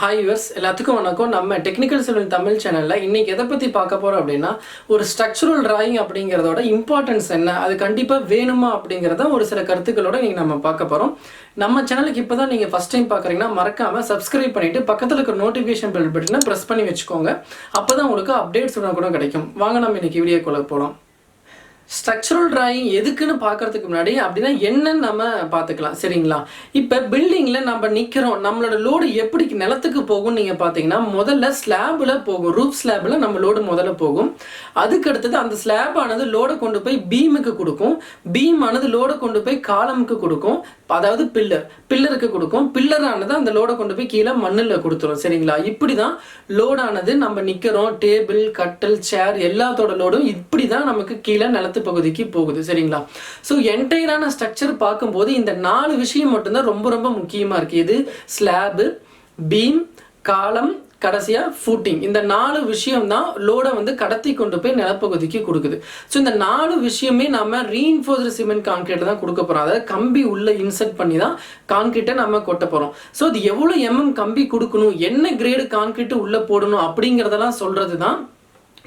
Hi viewers, எல்லாத்துக்கும் வணக்கம். நம்ம டெக்னிக்கல் செல்வன் தமிழ் சேனல்ல இன்னைக்கு எதை பத்தி பார்க்க போறோம் அப்படினா ஒரு ஸ்ட்ரக்சரல் டிராயிங் அப்படிங்கறதோட இம்பார்ட்டன்ஸ் என்ன, அது கண்டிப்பா வேணுமா அப்படிங்கறத ஒரு சில கருத்துக்களோட இன்னைக்கு நம்ம பார்க்க போறோம். நம்ம சேனலுக்கு இப்போதான் நீங்க ஃபர்ஸ்ட் டைம் பார்க்கறீங்கன்னா மறக்காம Subscribe பண்ணிட்டு பக்கத்துல இருக்க நோட்டிஃபிகேஷன் பெல் பட்டனை பிரஸ் பண்ணி வெச்சுக்கோங்க. அப்பதான் உங்களுக்கு அப்டேட்ஸ் உடனுக்குடன் கிடைக்கும். வாங்க நம்ம இன்னைக்கு வீடியோக்குள்ள போலாம். ஸ்ட்ரக்சரல் டிராயிங் எதுக்குன்னு பார்க்கறதுக்கு முன்னாடி அப்படினா என்னன்னு நம்ம பார்த்துக்கலாம். சரிங்களா? இப்போ பில்டிங்ல நம்ம நிக்கிறோம். நம்மளோட லோட் எப்படி நிலத்துக்கு போகும் நீங்க பாத்தீங்கன்னா முதல்ல ஸ்லாப்ல போகும். ரூஃப் ஸ்லாப்ல நம்ம லோட் முதல்ல போகும். அதுக்கு அடுத்து அந்த ஸ்லாப் ஆனது லோட கொண்டு போய் பீமுக்கு கொடுக்கும். பீம் ஆனது லோட கொண்டு போய் காலமுக்கு கொடுக்கும். அதாவது பில்லருக்கு கொடுக்கும். பில்லர் ஆனது அந்த லோட கொண்டு போய் கீழே மண்ணுல கொடுத்துரும். சரிங்களா? இப்படிதான் லோட் ஆனது நம்ம நிக்கிறோம். டேபிள், கட்டல், சேர் எல்லாத்தோட லோடும் இப்படிதான் நமக்கு கீழே நிலத்து பகுதிக்கு போகுது. சரிங்களா? சோ என்டையரான ஸ்ட்ரக்சர் பார்க்கும்போது இந்த 4 விஷயம் மட்டும்தான் ரொம்ப ரொம்ப முக்கியமா இருக்கு. இது ஸ்லாப், பீம், காலம், கடைசியா ஃபூட்டிங். இந்த 4 விஷயம் தான் லோட வந்து கடத்தி கொண்டு போய் நிலப்பகுதிக்கு கொடுக்குது. ஸோ இந்த 4 விஷயமே நம்ம ரீஇன்ஃபோர்ஸ்டு சிமெண்ட் கான்கிரீட் தான் கொடுக்க போறோம். அதாவது கம்பி உள்ள இன்சர்ட் பண்ணி தான் கான்கிரீட்டை நம்ம கொட்ட போறோம். ஸோ அது எவ்வளவு கம்பி கொடுக்கணும், என்ன கிரேடு கான்கிரீட் உள்ள போடணும் அப்படிங்கறதெல்லாம் சொல்றது தான்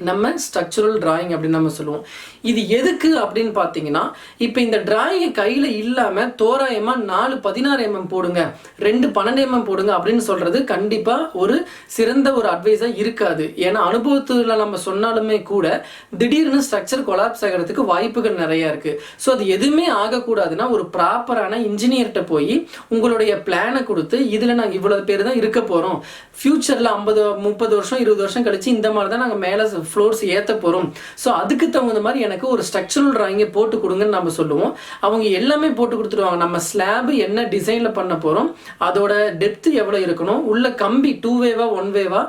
நம்ம ஸ்ட்ரக்சரல் டிராயிங் அப்படின்னு நம்ம சொல்லுவோம். இது எதுக்கு அப்படின்னு பார்த்தீங்கன்னா, இப்போ இந்த டிராயிங் கையில் இல்லாமல் தோராயமாக 4 16 mm போடுங்க, 2 12 mm போடுங்க அப்படின்னு சொல்றது கண்டிப்பாக ஒரு சிறந்த ஒரு அட்வைஸாக இருக்காது. ஏன்னா அனுபவத்தில் நம்ம சொன்னாலுமே கூட திடீர்னு ஸ்ட்ரக்சர் கொலாப்ஸ் ஆகிறதுக்கு வாய்ப்புகள் நிறையா இருக்குது. ஸோ அது எதுவுமே ஆகக்கூடாதுன்னா ஒரு ப்ராப்பரான இன்ஜினியர்கிட்ட போய் உங்களுடைய பிளானை கொடுத்து இதில் நாங்கள் இவ்வளோ பேர் தான் இருக்க போகிறோம், ஃபியூச்சரில் 50 30 வருஷம் 20 வருஷம் கழிச்சு இந்த மாதிரி தான் நாங்கள் மேலே ஃப்ளோர்ஸ் ஏற்ற போகிறோம். ஸோ அதுக்கு தகுந்த மாதிரி எனக்கு ஒரு ஸ்ட்ரக்சரல் டிராயிங்கை போட்டு கொடுங்கன்னு நம்ம சொல்லுவோம். அவங்க எல்லாமே போட்டு கொடுத்துருவாங்க. நம்ம ஸ்லாப் என்ன டிசைனில் பண்ண போகிறோம், அதோட டெப்த் எவ்வளோ இருக்கணும், உள்ள கம்பி 2 வேவா 1 வேவா,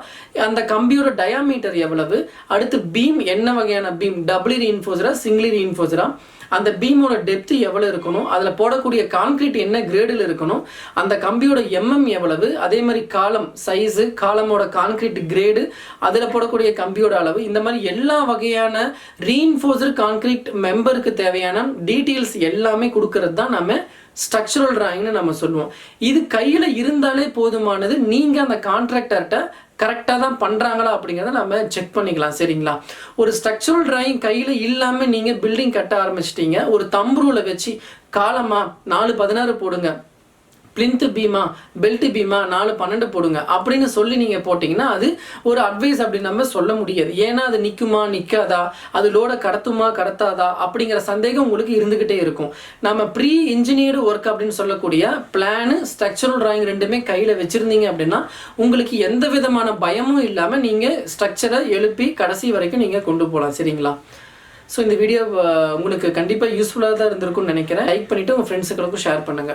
அந்த கம்பியோட டயாமீட்டர் எவ்வளவு, அடுத்து பீம் என்ன வகையான பீம், டபுள் ரீஇன்ஃபோர்ஸ்டா சிங்கிள் ரீஇன்ஃபோர்ஸ்டா, அந்த பீமோட டெப்த் எவ்வளவு இருக்கணும், அதுல போடக்கூடிய கான்கிரீட் என்ன கிரேடில் இருக்கணும், அந்த கம்பியோட எவ்வளவு, அதே மாதிரி காலம் சைஸ், காலமோட கான்கிரீட் கிரேடு, அதுல போடக்கூடிய கம்பியோட அளவு, இந்த மாதிரி எல்லா வகையான ரீஇன்ஃபோர்ஸ்டு கான்கிரீட் மெம்பருக்கு தேவையான டீட்டெயில்ஸ் எல்லாமே கொடுக்கறது தான் நம்ம ஸ்ட்ரக்சரல் டிராயிங்னு நம்ம சொல்லுவோம். இது கையில இருந்தாலே போதுமானது. நீங்க அந்த கான்ட்ராக்டர்கிட்ட கரெக்டாக தான் பண்ணுறாங்களா அப்படிங்கிறத நம்ம செக் பண்ணிக்கலாம். சரிங்களா? ஒரு ஸ்ட்ரக்சரல் டிராயிங் கையில் இல்லாமல் நீங்கள் பில்டிங் கட்ட ஆரம்பிச்சிட்டீங்க, ஒரு தம்பு ரூலை வச்சு காலமா 4 16 போடுங்க, பிளிந்த் பீமா பெல்ட் பீமா 4 12 போடுங்க அப்படின்னு சொல்லி நீங்கள் போட்டிங்கன்னா அது ஒரு அட்வைஸ் அப்படின்னு நம்ம சொல்ல முடியாது. ஏன்னா அது நிற்குமா நிற்காதா, அது லோட கடத்துமா கடத்தாதா அப்படிங்கிற சந்தேகம் உங்களுக்கு இருந்துக்கிட்டே இருக்கும். நம்ம ப்ரீ இன்ஜினியர்டு ஒர்க் அப்படின்னு சொல்லக்கூடிய பிளானு ஸ்ட்ரக்சரல் டிராயிங் ரெண்டுமே கையில் வச்சுருந்தீங்க அப்படின்னா உங்களுக்கு எந்த விதமான பயமும் இல்லாமல் நீங்கள் ஸ்ட்ரக்சரை எழுப்பி கடைசி வரைக்கும் நீங்கள் கொண்டு போகலாம். சரிங்களா? ஸோ இந்த வீடியோ உங்களுக்கு கண்டிப்பாக யூஸ்ஃபுல்லாக தான் இருந்திருக்கும்னு நினைக்கிறேன். லைக் பண்ணிவிட்டு உங்கள் ஃப்ரெண்ட்ஸுகளுக்கும் ஷேர் பண்ணுங்கள்.